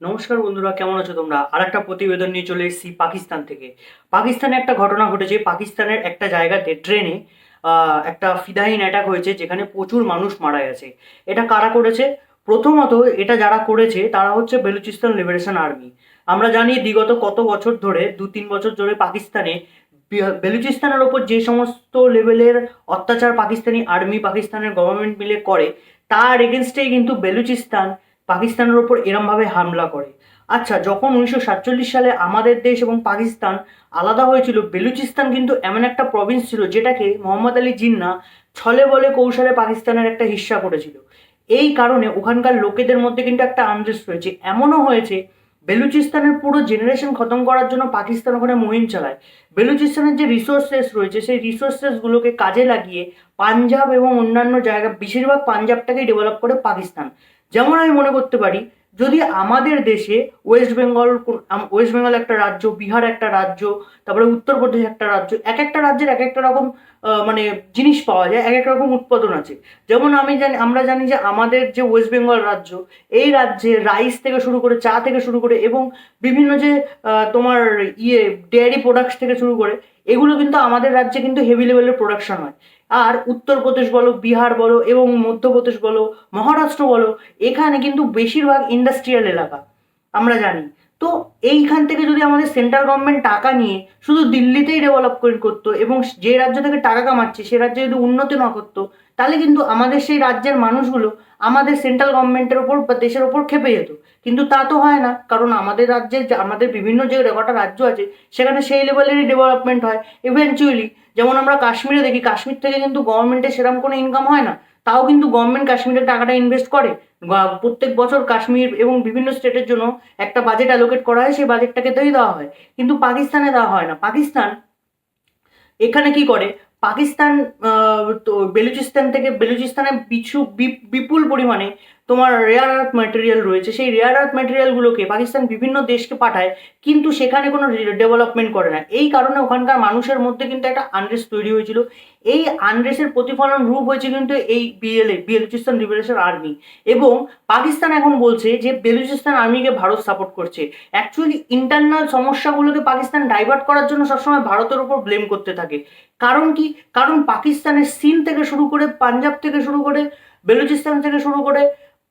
নমস্কার বন্ধুরা, কেমন আছো তোমরা? আর একটা প্রতিবেদন নিয়ে চলে এসেছি পাকিস্তান থেকে। পাকিস্তানে একটা ঘটনা ঘটেছে। পাকিস্তানের একটা জায়গাতে ট্রেনে একটা ফিদায়িন অ্যাটাক হয়েছে, যেখানে প্রচুর মানুষ মারা গেছে। এটা কারা করেছে? প্রথমত, এটা যারা করেছে তারা হচ্ছে বেলুচিস্তান লিবারেশন আর্মি। আমরা জানি বিগত কত বছর ধরে, 2-3 বছর ধরে পাকিস্তানে বেলুচিস্তানের ওপর যে সমস্ত লেভেলের অত্যাচার পাকিস্তানি আর্মি, পাকিস্তানের গভর্নমেন্ট মিলে করে, তার এগেনস্টেই কিন্তু বেলুচিস্তান পাকিস্তানের ওপর এরমভাবে হামলা করে। আচ্ছা, যখন 1947 সালে আমাদের দেশ এবং পাকিস্তান আলাদা হয়েছিল, বেলুচিস্তান কিন্তু এমন একটা প্রভিন্স ছিল যেটাকে মোহাম্মদ আলী জিন্নাহ ছলে বলে কৌশলে পাকিস্তানের একটা হিস্সা করেছিল। এই কারণে ওখানকার লোকেদের মধ্যে কিন্তু একটা আনরেস্ট হয়েছে। এমনও হয়েছে, বেলুচিস্তানের পুরো জেনারেশন খতম করার জন্য পাকিস্তান ওখানে মুহিম চালায়। বেলুচিস্তানের যে রিসোর্সেস রয়েছে, সেই রিসোর্সেসগুলোকে কাজে লাগিয়ে পাঞ্জাব এবং অন্যান্য জায়গা, বেশিরভাগ পাঞ্জাবটাকেই ডেভেলপ করে পাকিস্তান। যেমন আমি মনে করতে পারি, যদি আমাদের দেশে ওয়েস্ট বেঙ্গল একটা রাজ্য, বিহার একটা রাজ্য, তারপরে উত্তরপ্রদেশ একটা রাজ্য, এক একটা রাজ্যের এক একটা রকম মানে জিনিস পাওয়া যায়, এক এক রকম উৎপাদন আছে। যেমন আমরা জানি যে আমাদের যে ওয়েস্ট বেঙ্গল রাজ্য, এই রাজ্যে রাইস থেকে শুরু করে, চা থেকে শুরু করে, এবং বিভিন্ন যে তোমার ডেয়ারি প্রোডাক্টস থেকে শুরু করে, এগুলো কিন্তু আমাদের রাজ্যে কিন্তু হেভি লেভেলের প্রোডাকশন হয়। আর উত্তরপ্রদেশ বলো, বিহার বলো, এবং মধ্যপ্রদেশ বলো, মহারাষ্ট্র বলো, এখানে কিন্তু বেশিরভাগ ইন্ডাস্ট্রিয়াল এলাকা, আমরা জানি। তো এইখান থেকে যদি আমাদের সেন্ট্রাল গভর্নমেন্ট টাকা নিয়ে শুধু দিল্লিতেই ডেভেলপমেন্ট করতো, এবং যে রাজ্য থেকে টাকা কামাচ্ছে সে রাজ্যে যদি উন্নতি না করতো, তাহলে কিন্তু আমাদের সেই রাজ্যের মানুষগুলো আমাদের সেন্ট্রাল গভর্নমেন্টের ওপর বা দেশের ওপর ক্ষেপে যেত। কিন্তু তা তো হয় না, কারণ আমাদের রাজ্যে আমাদের বিভিন্ন যে কটা রাজ্য আছে, সেখানে সেই লেভেলেরই ডেভেলপমেন্ট হয় ইভেনচুয়ালি। যেমন আমরা কাশ্মীরে দেখি, কাশ্মীর থেকে কিন্তু গভর্নমেন্টের সেরকম কোনো ইনকাম হয় না, তাও কিন্তু গভর্নমেন্ট কাশ্মীরের টাকাটা ইনভেস্ট করে। প্রত্যেক বছর কাশ্মীর এবং বিভিন্ন স্টেটের জন্য একটা বাজেট অ্যালোকেট করা হয়, সেই বাজেটটাকে দেওয়া হয়। কিন্তু পাকিস্তানে দেওয়া হয় না। পাকিস্তান এখানে কি করে? পাকিস্তান তো বেলুচিস্তানে বিপুল পরিমাণে তোমার রেয়ার আর্থ ম্যাটেরিয়াল রয়েছে। সেই রেয়ার আর্থ ম্যাটেরিয়ালগুলোকে পাকিস্তান বিভিন্ন দেশকে পাঠায়, কিন্তু সেখানে কোনো ডেভেলপমেন্ট করে না। এই কারণে ওখানকার মানুষের মধ্যে কিন্তু একটা আনরেস্ট তৈরি হয়েছিল। এই আনরেস্টের প্রতিফলন রূপ হয়েছে কিন্তু এই বেলুচিস্তান লিবারেশন আর্মি। এবং পাকিস্তান এখন বলছে যে বেলুচিস্তান আর্মিকে ভারত সাপোর্ট করছে। অ্যাকচুয়ালি ইন্টারনাল সমস্যাগুলোকে পাকিস্তান ডাইভার্ট করার জন্য সবসময় ভারতের উপর ব্লেম করতে থাকে। কারণ কি? কারণ পাকিস্তানের সিন্ধ থেকে শুরু করে, পাঞ্জাব থেকে শুরু করে, বেলুচিস্তান থেকে শুরু করে,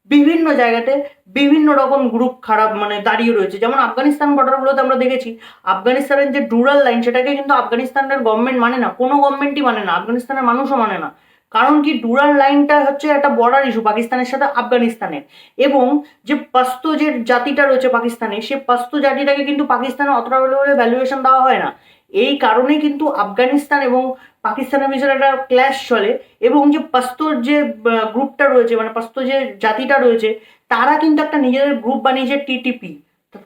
বিভিন্ন জায়গাতে বিভিন্ন রকম গ্রুপ খারাপ মানে দাঁড়িয়ে রয়েছে। যেমন আফগানিস্তান বর্ডারগুলোতে আমরা দেখেছি, আফগানিস্তানের যে ডুরাল লাইন, সেটাকে কিন্তু আফগানিস্তানের গভর্নমেন্ট মানে না, কোনো গভর্নমেন্টই মানে না, আফগানিস্তানের মানুষও মানে না। কারণ কি? ডুরাল লাইনটা হচ্ছে একটা বর্ডার ইস্যু পাকিস্তানের সাথে আফগানিস্তানের। এবং যে পাস্তো যে জাতিটা রয়েছে পাকিস্তানে, সে পাস্তো জাতিটাকে কিন্তু পাকিস্তানে অতটা বলে ভ্যালুয়েশন দেওয়া হয় না। এই কারণে কিন্তু আফগানিস্তান এবং পাকিস্তানের ভিতরে একটা ক্ল্যাশ চলে। এবং যে পাস্তোর যে গ্রুপটা রয়েছে, মানে পাস্তো যে জাতিটা রয়েছে, তারা কিন্তু একটা নিজেদের গ্রুপ বানিয়েছে, টিটিপি,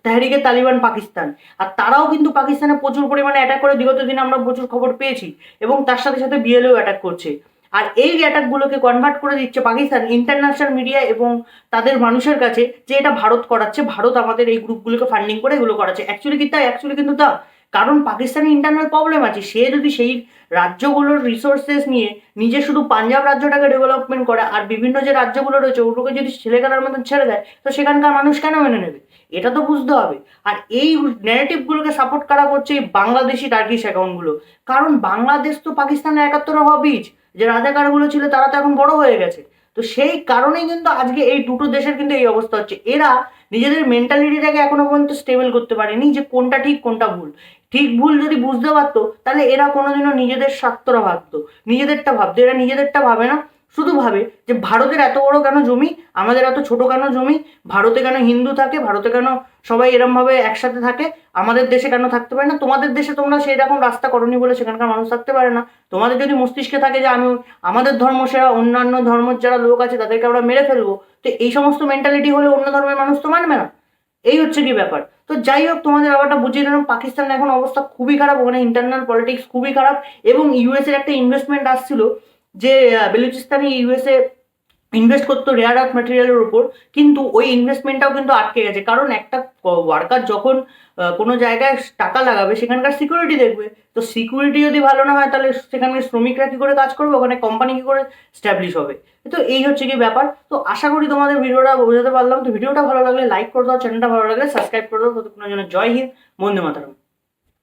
তেহরিকে তালিবান পাকিস্তান। আর তারাও কিন্তু পাকিস্তানে প্রচুর পরিমাণে অ্যাটাক করে, বিগত দিনে আমরা প্রচুর খবর পেয়েছি। এবং তার সাথে সাথে বিএলও অ্যাটাক করছে। আর এই অ্যাটাকগুলোকে কনভার্ট করে দিচ্ছে পাকিস্তান ইন্টারন্যাশনাল মিডিয়া এবং তাদের মানুষের কাছে, যে এটা ভারত করাচ্ছে, ভারত আমাদের এই গ্রুপগুলোকে ফান্ডিং করে এগুলো করাচ্ছে। অ্যাকচুয়ালি কি তাই? অ্যাকচুয়ালি কিন্তু তা। কারণ পাকিস্তানের ইন্টারনাল প্রবলেম আছে। সে যদি সেই রাজ্যগুলোর রিসোর্সেস নিয়ে নিজে শুধু পাঞ্জাব রাজ্যটাকে ডেভেলপমেন্ট করে, আর বিভিন্ন যে রাজ্যগুলো রয়েছে ওগুলোকে যদি ছেলেখেলার মতন ছেড়ে দেয়, তো সেখানকার মানুষ কেন মেনে নেবে? এটা তো বুঝতে হবে। আর এই ন্যারেটিভগুলোকে সাপোর্ট করা করছে এই বাংলাদেশি টার্কিশ অ্যাকাউন্টগুলো। কারণ বাংলাদেশ তো পাকিস্তানের একাত্তরে হওয়া বীজ। যে রাজাকারগুলো ছিল তারা তো এখন বড় হয়ে গেছে। তো সেই কারণেই কিন্তু আজকে এই দুটো দেশের কিন্তু এই অবস্থা হচ্ছে। এরা নিজেদের মেন্টালিটিটাকে এখনো পর্যন্ত স্টেবল করতে পারেনি, যে কোনটা ঠিক কোনটা ভুল। ঠিক ভুল যদি বুঝতে পারতো, তাহলে এরা কোনোদিনও নিজেদের স্বার্থটা ভাবতো, নিজেদেরটা ভাবতো। এরা নিজেদেরটা ভাবে না, শুধু ভাবে যে ভারতের এত বড় কেন জমি, আমাদের এত ছোট কেন জমি, ভারতে কেন হিন্দু থাকে, ভারতে কেন সবাই এরমভাবে একসাথে থাকে, আমাদের দেশে কেন থাকতে পারে না? তোমাদের দেশে তোমরা সেই রকম রাস্তা করনি বলে সেখানকার মানুষ থাকতে পারে না। তোমাদের যদি মস্তিষ্কে থাকে যে আমাদের ধর্ম সেরা, অন্যান্য ধর্মের যারা লোক আছে তাদেরকে আমরা মেরে ফেলবো, তো এই সমস্ত মেন্টালিটি হলে অন্য ধর্মের মানুষ তো মানবে না। এই হচ্ছে কি ব্যাপার। তো যাই হোক, তোমাদের ব্যাপারটা বুঝিয়ে দিলাম। পাকিস্তানের এখন অবস্থা খুবই খারাপ, ওখানে ইন্টারনাল পলিটিক্স খুবই খারাপ। এবং ইউএস এর একটা ইনভেস্টমেন্ট আসছিল, যে বেলুচিস্তানে ইউএসএ ইনভেস্ট করতো রেয়ার আর্থ ম্যাটেরিয়ালের উপর, কিন্তু ওই ইনভেস্টমেন্টটাও কিন্তু আটকে গেছে। কারণ একটা ওয়ার্কার যখন কোনো জায়গায় টাকা লাগাবে সেখানকার সিকিউরিটি দেখবে। তো সিকিউরিটি যদি ভালো না হয় তাহলে সেখানকার শ্রমিকরা কী করে কাজ করবে, ওখানে কোম্পানি কী করে স্ট্যাবলিশ হবে। তো এই হচ্ছে কি ব্যাপার। তো আশা করি তোমাদের ভিডিওটা বোঝাতে পারলাম। তো ভিডিওটা ভালো লাগলে লাইক করে দাও, চ্যানেলটা ভালো লাগলে সাবস্ক্রাইব করে দাও। ততক্ষণের জন্য জয় হিন্দ, বন্দে মাতরম।